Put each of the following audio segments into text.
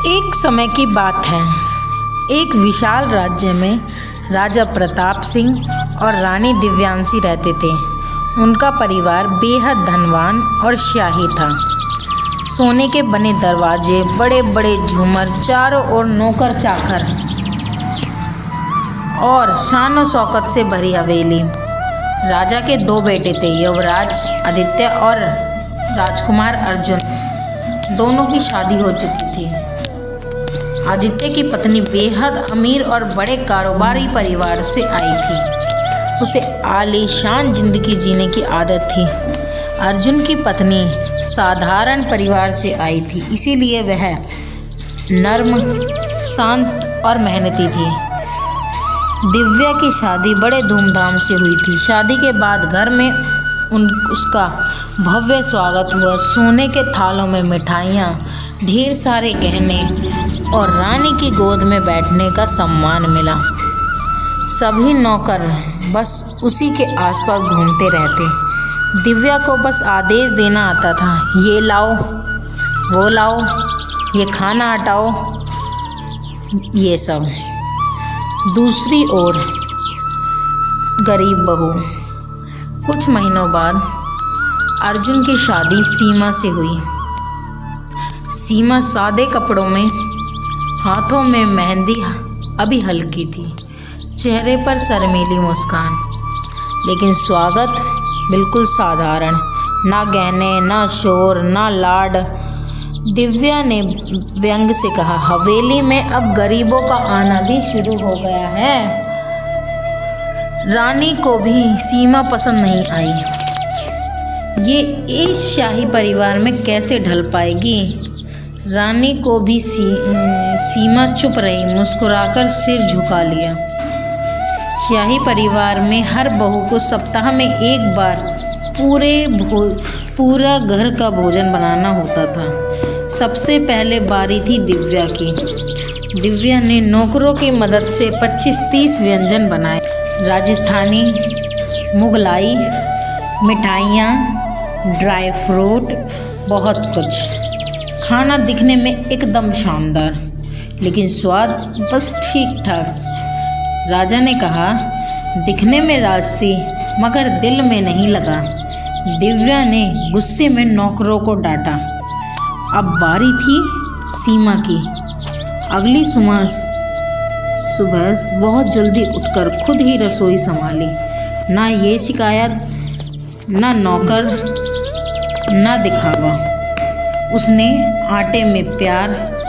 एक समय की बात है। एक विशाल राज्य में राजा प्रताप सिंह और रानी दिव्यांशी रहते थे। उनका परिवार बेहद धनवान और शाही था। सोने के बने दरवाजे, बड़े बड़े झूमर, चारों ओर नौकर चाकर और शान शौकत से भरी हवेली। राजा के 2 बेटे थे, युवराज आदित्य और राजकुमार अर्जुन। दोनों की शादी हो चुकी थी। आदित्य की पत्नी बेहद अमीर और बड़े कारोबारी परिवार से आई थी। उसे आलीशान जिंदगी जीने की आदत थी। अर्जुन की पत्नी साधारण परिवार से आई थी, इसीलिए वह नर्म, शांत और मेहनती थी। दिव्या की शादी बड़े धूमधाम से हुई थी। शादी के बाद घर में उसका भव्य स्वागत हुआ। सोने के थालों में मिठाइयाँ, ढेर सारे गहने और रानी की गोद में बैठने का सम्मान मिला। सभी नौकर बस उसी के आसपास घूमते रहते। दिव्या को बस आदेश देना आता था, ये लाओ, वो लाओ, ये खाना हटाओ, ये सब। दूसरी ओर गरीब बहू। कुछ महीनों बाद अर्जुन की शादी सीमा से हुई। सीमा सादे कपड़ों में, हाथों में मेहंदी अभी हल्की थी, चेहरे पर शर्मीली मुस्कान, लेकिन स्वागत बिल्कुल साधारण। ना गहने, ना शोर, ना लाड। दिव्या ने व्यंग से कहा, हवेली में अब गरीबों का आना भी शुरू हो गया है। रानी को भी सीमा पसंद नहीं आई। ये इस शाही परिवार में कैसे ढल पाएगी। रानी को भी सीमा चुप रही, मुस्कुराकर सिर झुका लिया। शाही परिवार में हर बहू को सप्ताह में एक बार पूरा घर का भोजन बनाना होता था। सबसे पहले बारी थी दिव्या की। दिव्या ने नौकरों की मदद से 25-30 व्यंजन बनाए। राजस्थानी, मुगलाई, मिठाइयाँ, ड्राई फ्रूट, बहुत कुछ। खाना दिखने में एकदम शानदार, लेकिन स्वाद बस ठीक ठाक। राजा ने कहा, दिखने में राजसी मगर दिल में नहीं लगा। दिव्या ने गुस्से में नौकरों को डांटा। अब बारी थी सीमा की। अगली सुबह बहुत जल्दी उठकर खुद ही रसोई संभाली। ना ये शिकायत, ना नौकर, ना दिखावा। उसने आटे में प्यार,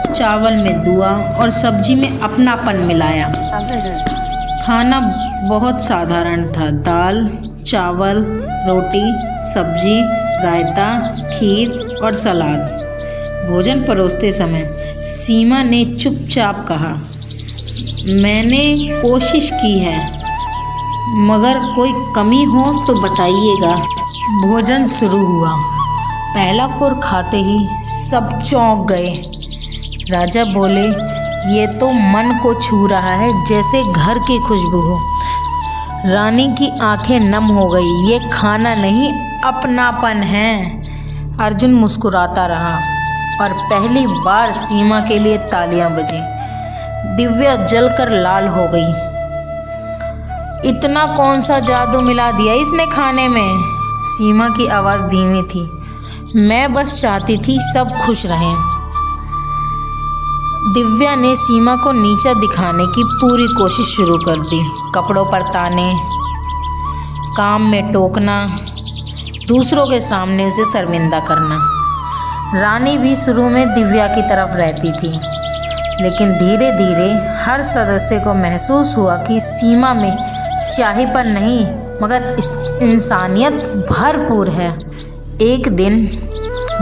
चावल में दुआ और सब्जी में अपनापन मिलाया। खाना बहुत साधारण था, दाल, चावल, रोटी, सब्जी, रायता, खीर और सलाद। भोजन परोसते समय सीमा ने चुपचाप कहा, मैंने कोशिश की है, मगर कोई कमी हो तो बताइएगा। भोजन शुरू हुआ। पहला कोर खाते ही सब चौंक गए। राजा बोले, ये तो मन को छू रहा है जैसे घर की खुशबू हो। रानी की आंखें नम हो गई। ये खाना नहीं, अपनापन है। अर्जुन मुस्कुराता रहा और पहली बार सीमा के लिए तालियां बजी। दिव्या जलकर लाल हो गई। इतना कौन सा जादू मिला दिया इसने खाने में? सीमा की आवाज़ धीमी थी। मैं बस चाहती थी सब खुश रहें। दिव्या ने सीमा को नीचा दिखाने की पूरी कोशिश शुरू कर दी। कपड़ों पर ताने, काम में टोकना, दूसरों के सामने उसे शर्मिंदा करना। रानी भी शुरू में दिव्या की तरफ रहती थी, लेकिन धीरे धीरे हर सदस्य को महसूस हुआ कि सीमा में शाहीपन नहीं मगर इंसानियत भरपूर है। एक दिन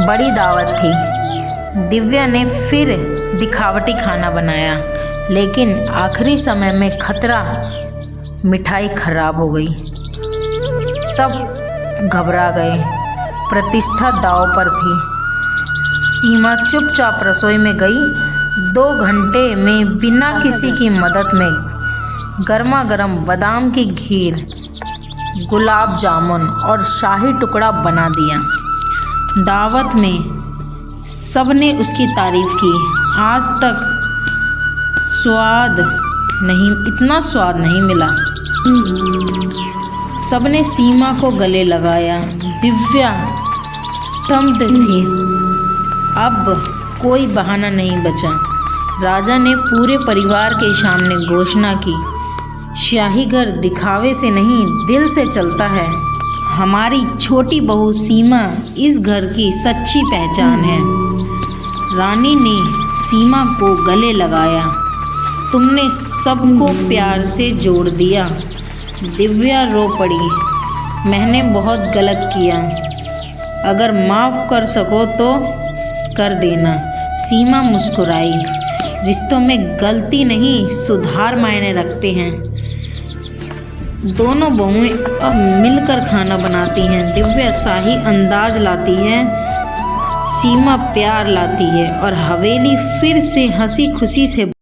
बड़ी दावत थी। दिव्या ने फिर दिखावटी खाना बनाया, लेकिन आखिरी समय में खतरा, मिठाई खराब हो गई। सब घबरा गए। प्रतिष्ठा दांव पर थी। सीमा चुपचाप रसोई में गई। 2 घंटे में बिना किसी की मदद में गर्मा गर्म बादाम की खीर, गुलाब जामुन और शाही टुकड़ा बना दिया। दावत में सबने उसकी तारीफ की। आज तक इतना स्वाद नहीं मिला। सबने सीमा को गले लगाया। दिव्या स्तब्ध थी। अब कोई बहाना नहीं बचा। राजा ने पूरे परिवार के सामने घोषणा की, शाही घर दिखावे से नहीं, दिल से चलता है। हमारी छोटी बहू सीमा इस घर की सच्ची पहचान है। रानी ने सीमा को गले लगाया। तुमने सबको प्यार से जोड़ दिया। दिव्या रो पड़ी। मैंने बहुत गलत किया। अगर माफ़ कर सको तो कर देना। सीमा मुस्कुराई। रिश्तों में गलती नहीं, सुधार मायने रखते हैं। दोनों बहुएं अब मिलकर खाना बनाती हैं। दिव्या शाही अंदाज लाती है, सीमा प्यार लाती है और हवेली फिर से हंसी खुशी से